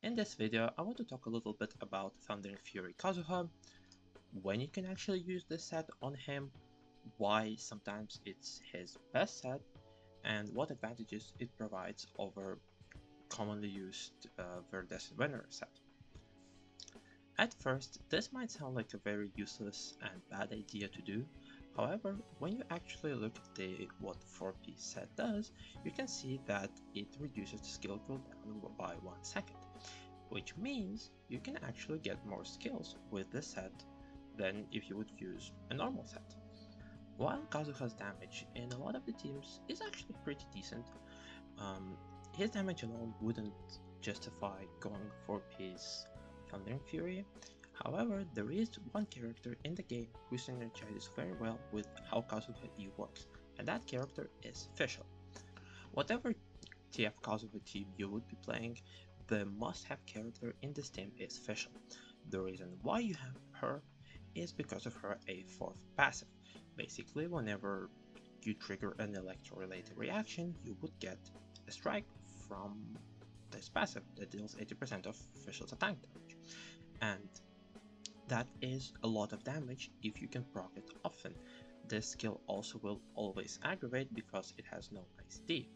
In this video, I want to talk a little bit about Thunder Fury Kazuha, when you can actually use this set on him, why sometimes it's his best set, and what advantages it provides over commonly used Verdest Winner set. At first, this might sound like a very useless and bad idea to do. However, when you actually look at what 4-piece set does, you can see that it reduces the skill cooldown by 1 second, which means you can actually get more skills with this set than if you would use a normal set. While Kazuha's damage in a lot of the teams is actually pretty decent, his damage alone wouldn't justify going 4-piece Thundering Fury. However, there is one character in the game who synergizes very well with how Kazuha E works, and that character is Fischl. Whatever TF Kazuha team you would be playing, the must-have character in this team is Fischl. The reason why you have her is because of her A4th passive. Basically, whenever you trigger an electro-related reaction, you would get a strike from this passive that deals 80% of Fischl's attack damage. And that is a lot of damage if you can proc it often. This skill also will always aggravate because it has no ICD,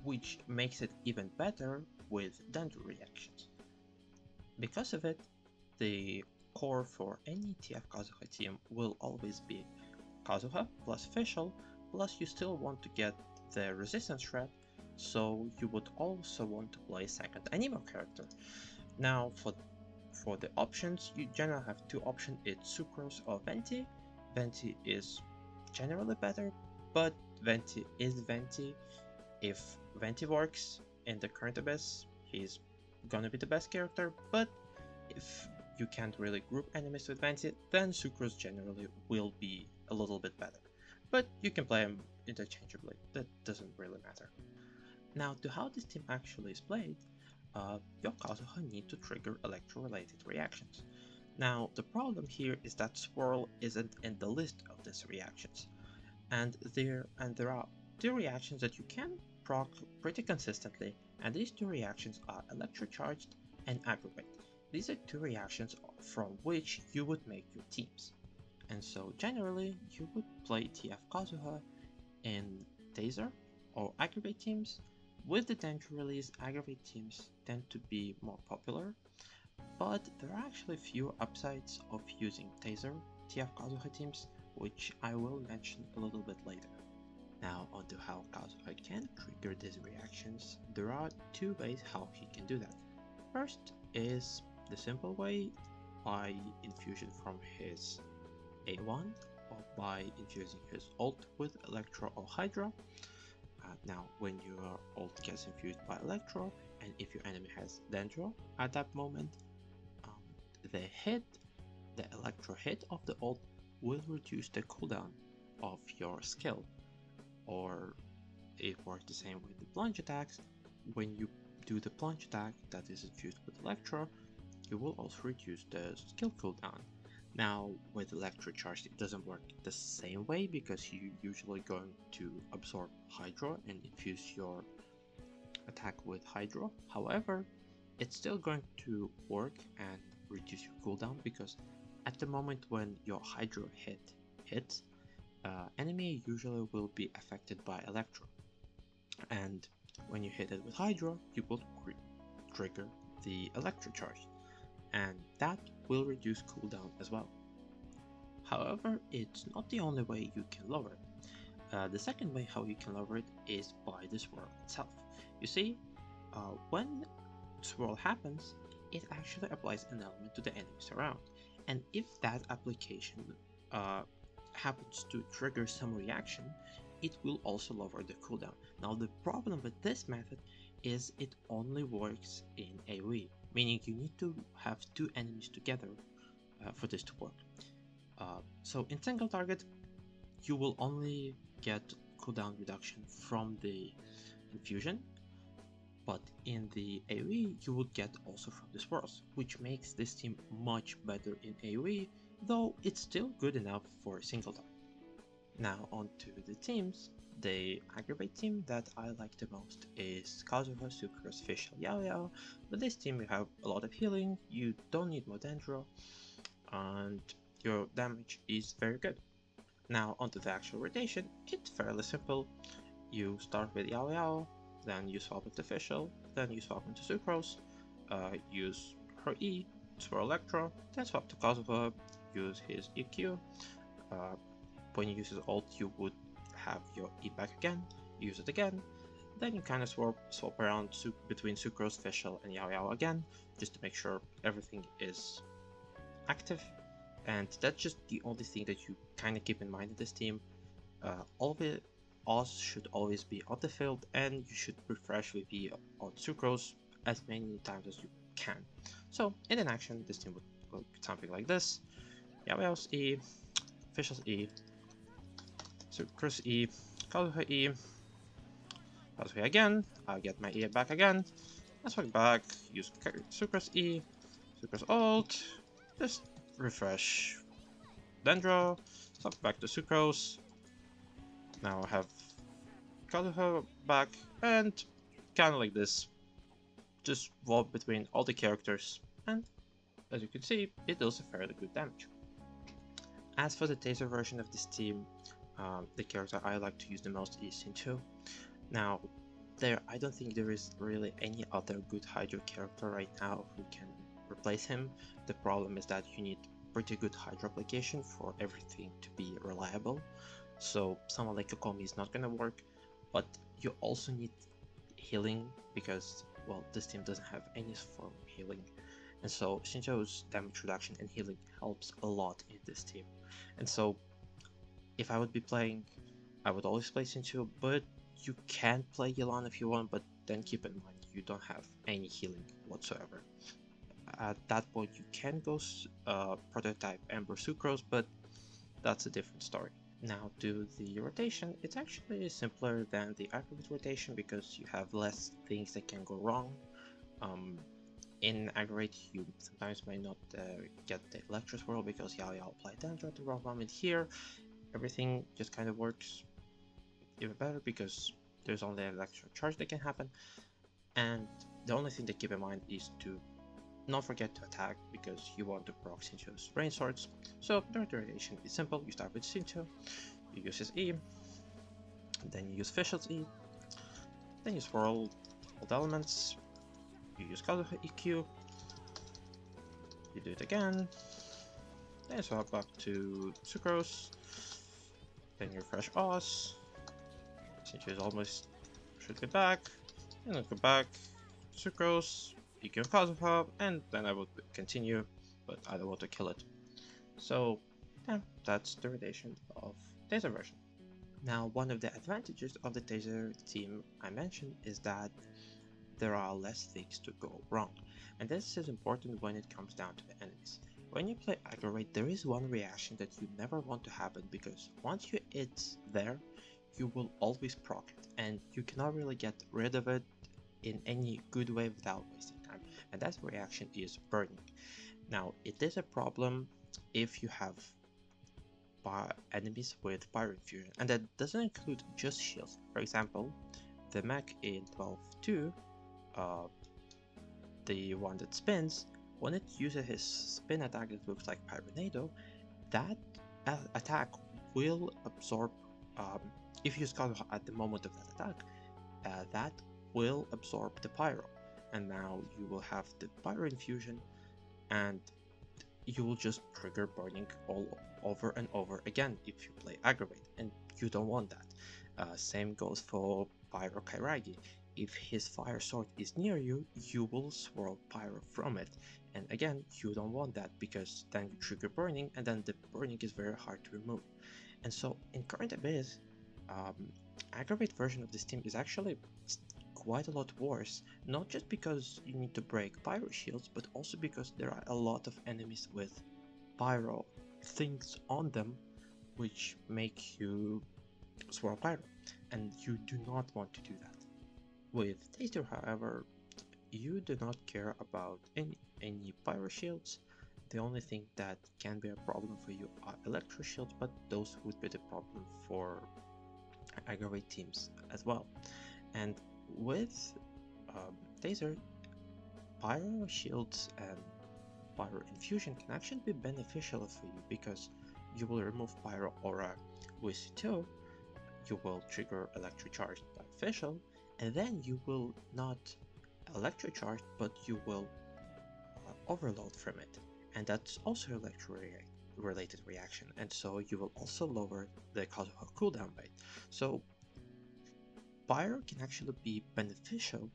which makes it even better with Dendro reactions. Because of it, the core for any TF Kazuha team will always be Kazuha plus Fischl, plus you still want to get the resistance shred, so you would also want to play second animo character. Now for the options, you generally have two options, it's Sucrose or Venti. Venti is generally better, but Venti is Venti. If Venti works in the current Abyss, he's gonna be the best character, but if you can't really group enemies with Venti, then Sucrose generally will be a little bit better. But you can play him interchangeably, that doesn't really matter. Now, to how this team actually is played, your Kazuha need to trigger electro-related reactions. Now, the problem here is that Swirl isn't in the list of these reactions, and there are two reactions that you can proc pretty consistently, and these two reactions are Electrocharged and Aggravate. These are two reactions from which you would make your teams. And so generally, you would play TF Kazuha in Taser or Aggravate teams. With the Dendro release, Aggravate teams tend to be more popular, but there are actually few upsides of using Taser TF Kazuha teams, which I will mention a little bit later. Now onto how Kazuha can trigger these reactions. There are two ways how he can do that. First is the simple way, by infusion from his A1 or by infusing his ult with Electro or Hydra. Now when your ult gets infused by Electro, and if your enemy has Dendro at that moment, the Electro hit of the ult will reduce the cooldown of your skill. Or it works the same with the plunge attacks. When you do the plunge attack that is infused with Electro, you will also reduce the skill cooldown. Now with Electrocharge it doesn't work the same way because you're usually going to absorb Hydro and infuse your attack with Hydro. However, it's still going to work and reduce your cooldown because at the moment when your Hydro hits, enemy usually will be affected by Electro. And when you hit it with Hydro, you will trigger the Electrocharge, and that will reduce cooldown as well. However, it's not the only way you can lower it. The second way how you can lower it is by the swirl itself. You see, when swirl happens, it actually applies an element to the enemies around, and if that application happens to trigger some reaction, it will also lower the cooldown. Now the problem with this method is it only works in AoE, meaning you need to have two enemies together for this to work. So in single target, you will only get cooldown reduction from the infusion, but in the AoE you would get also from the swirls, which makes this team much better in AoE, though it's still good enough for single target. Now on to the teams. The aggravate team that I like the most is Kazuha, Sucrose, Fischl, Yao. With this team you have a lot of healing, you don't need more Dendro, and your damage is very good. Now onto the actual rotation, it's fairly simple. You start with Yao, then you swap into Fischl, then you swap into Sucrose, use her E, swirl Electro, then swap to Kazuha, use his EQ. When you use his ult, you would have your E back again, use it again, then you kind of swap around between Sucrose, Fischl, and Yao again, just to make sure everything is active. And that's just the only thing that you kind of keep in mind in this team. All of it, Oz should always be on the field, and you should refresh VP on Sucrose as many times as you can. So in an action, this team would look something like this: Yao's E, Fischl's E, Sucrose E, Kazuha E, Kazuha again. I'll get my E back again. Let's walk back. Use Sucrose E, Sucrose ult. Just refresh Dendro, swap back to Sucrose. Now I have Kazuha back, and kind of like this, just walk between all the characters, and as you can see, it does a fairly good damage. As for the taser version of this team, the character I like to use the most is Xingqiu. Now, I don't think there is really any other good Hydro character right now who can replace him. The problem is that you need pretty good Hydro application for everything to be reliable. So someone like Kokomi is not gonna work, but you also need healing because, well, this team doesn't have any form of healing. And so Xingqiu's damage reduction and healing helps a lot in this team. And so if I would be playing, I would always play Xingqiu, but you can play Yelan if you want, but then keep in mind you don't have any healing whatsoever. At that point you can go prototype Ember Sucrose, but that's a different story. Now to the rotation, it's actually simpler than the aggregate rotation because you have less things that can go wrong. In aggregate, you sometimes might not get the Electro Swirl because Yao applied Dendro at the wrong moment. Here, everything just kind of works even better because there's only an Electro Charge that can happen. And the only thing to keep in mind is to not forget to attack because you want to proc Xingqiu's Rain Swords. So the rotation is simple. You start with Xingqiu, you use his E, then you use Fischl's E, then you swirl all the elements, you use Kazuha EQ, you do it again, then swap back to Sucrose, then you refresh Oz, Xingqiu is almost should be back, and then go back, Sucrose, EQ and Kazuha, and then I would continue, but I don't want to kill it. So yeah, that's the rotation of Taser version. Now, one of the advantages of the Taser team I mentioned is that there are less things to go wrong, and this is important when it comes down to the enemies. When you play aggravate, there is one reaction that you never want to happen because once it's there, you will always proc it, and you cannot really get rid of it in any good way without wasting time, and that reaction is burning. Now, it is a problem if you have enemies with Pyro Infusion, and that doesn't include just shields. For example, the mech in 12.2, the one that spins, when it uses his spin attack that looks like Pyronado, that attack will absorb, if you use Kazuha at the moment of that attack, that will absorb the Pyro, and now you will have the Pyro Infusion, and you will just trigger burning all over and over again if you play aggravate, and you don't want that. Same goes for Pyro Kairagi. If his fire sword is near you, you will swirl pyro from it, and again, you don't want that because then you trigger burning, and then the burning is very hard to remove. And so in current Abyss, aggravate version of this team is actually quite a lot worse, not just because you need to break pyro shields, but also because there are a lot of enemies with pyro things on them which make you swirl pyro, and you do not want to do that. With Taster, however, you do not care about any pyro shields. the only thing that can be a problem for you are electro shields, but those would be the problem for aggravate teams as well. And with Taser, Pyro Shields and Pyro Infusion can actually be beneficial for you because you will remove Pyro Aura with C2, you will trigger Electrocharge by Fischl, and then you will not Electrocharge, but you will overload from it. And that's also related reaction, and so you will also lower the Kazuha cooldown rate. So Pyro can actually be beneficial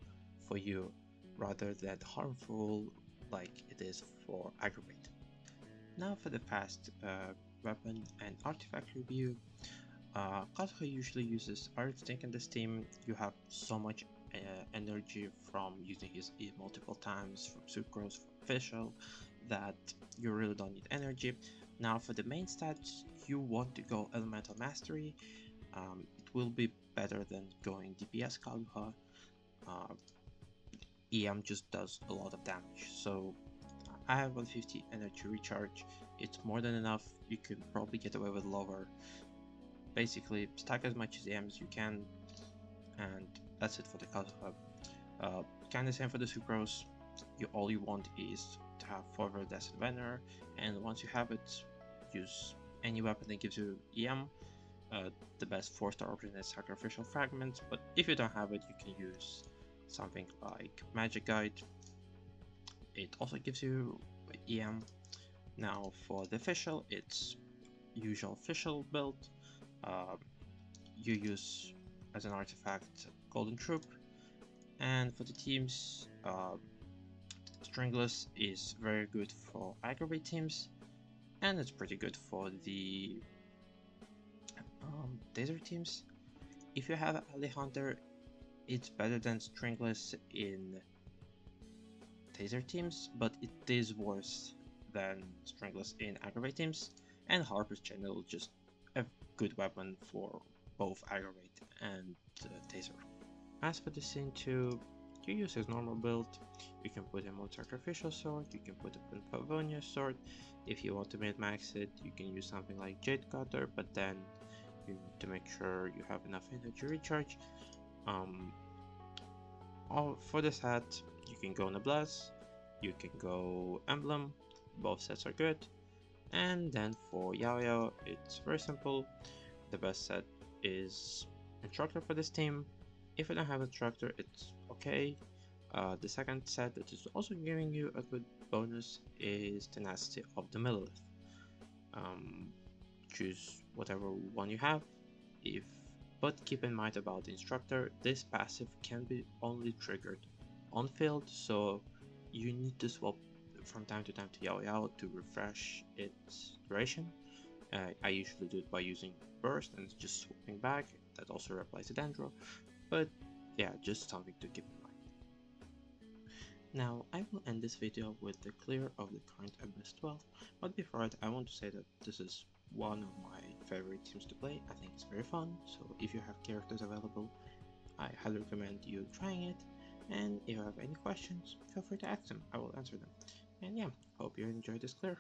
for you rather than harmful like it is for aggravate. Now for the fast weapon and artifact review. Kazuha usually uses Artsync in this team. You have so much energy from using his E multiple times, from Sucrose, from Fischl, that you really don't need energy. Now for the main stats, you want to go Elemental Mastery. It will be better than going DPS Kazuha. EM just does a lot of damage, so I have 150 energy recharge. It's more than enough. You can probably get away with lower. Basically, stack as much as EM as you can, and that's it for the Kazuha. Kinda same for the Sucrose. All you want is to have Forever Desert Vener, and once you have it, use any weapon that gives you EM. The best 4-star option is Sacrificial Fragments, but if you don't have it, you can use something like Magic Guide. It also gives you EM. Now for the Fischl, it's usual Fischl build. You use as an artifact Golden Troop, and for the teams, Stringless is very good for aggravate teams, and it's pretty good for the desert teams. If you have Ali Hunter, it's better than Stringless in Taser teams, but it is worse than Stringless in aggravate teams, and Harper's Channel is just a good weapon for both aggravate and Taser. As for the Sin 2, you use his normal build. You can put him on Sacrificial Sword, you can put him on Pavonia Sword. If you want to min-max it, you can use something like Jade Cutter, but then you need to make sure you have enough energy recharge. For the set, you can go Noblesse, you can go Emblem, both sets are good. And then for Yao Yao, it's very simple. The best set is Instructor for this team. If you don't have Instructor, it's okay. The second set that is also giving you a good bonus is Tenacity of the Millilith. Choose whatever one you have. But keep in mind about the Instructor, this passive can be only triggered on field, so you need to swap from time to time to Yao Yao to refresh its duration. I usually do it by using Burst and just swapping back. That also applies to Dendro, but yeah, just something to keep in mind. Now, I will end this video with the clear of the current Abyss 12, but before that, I want to say that this is one of my favorite teams to play. I think it's very fun, so if you have characters available, I highly recommend you trying it, and if you have any questions, feel free to ask them, I will answer them. And yeah, hope you enjoyed this clear.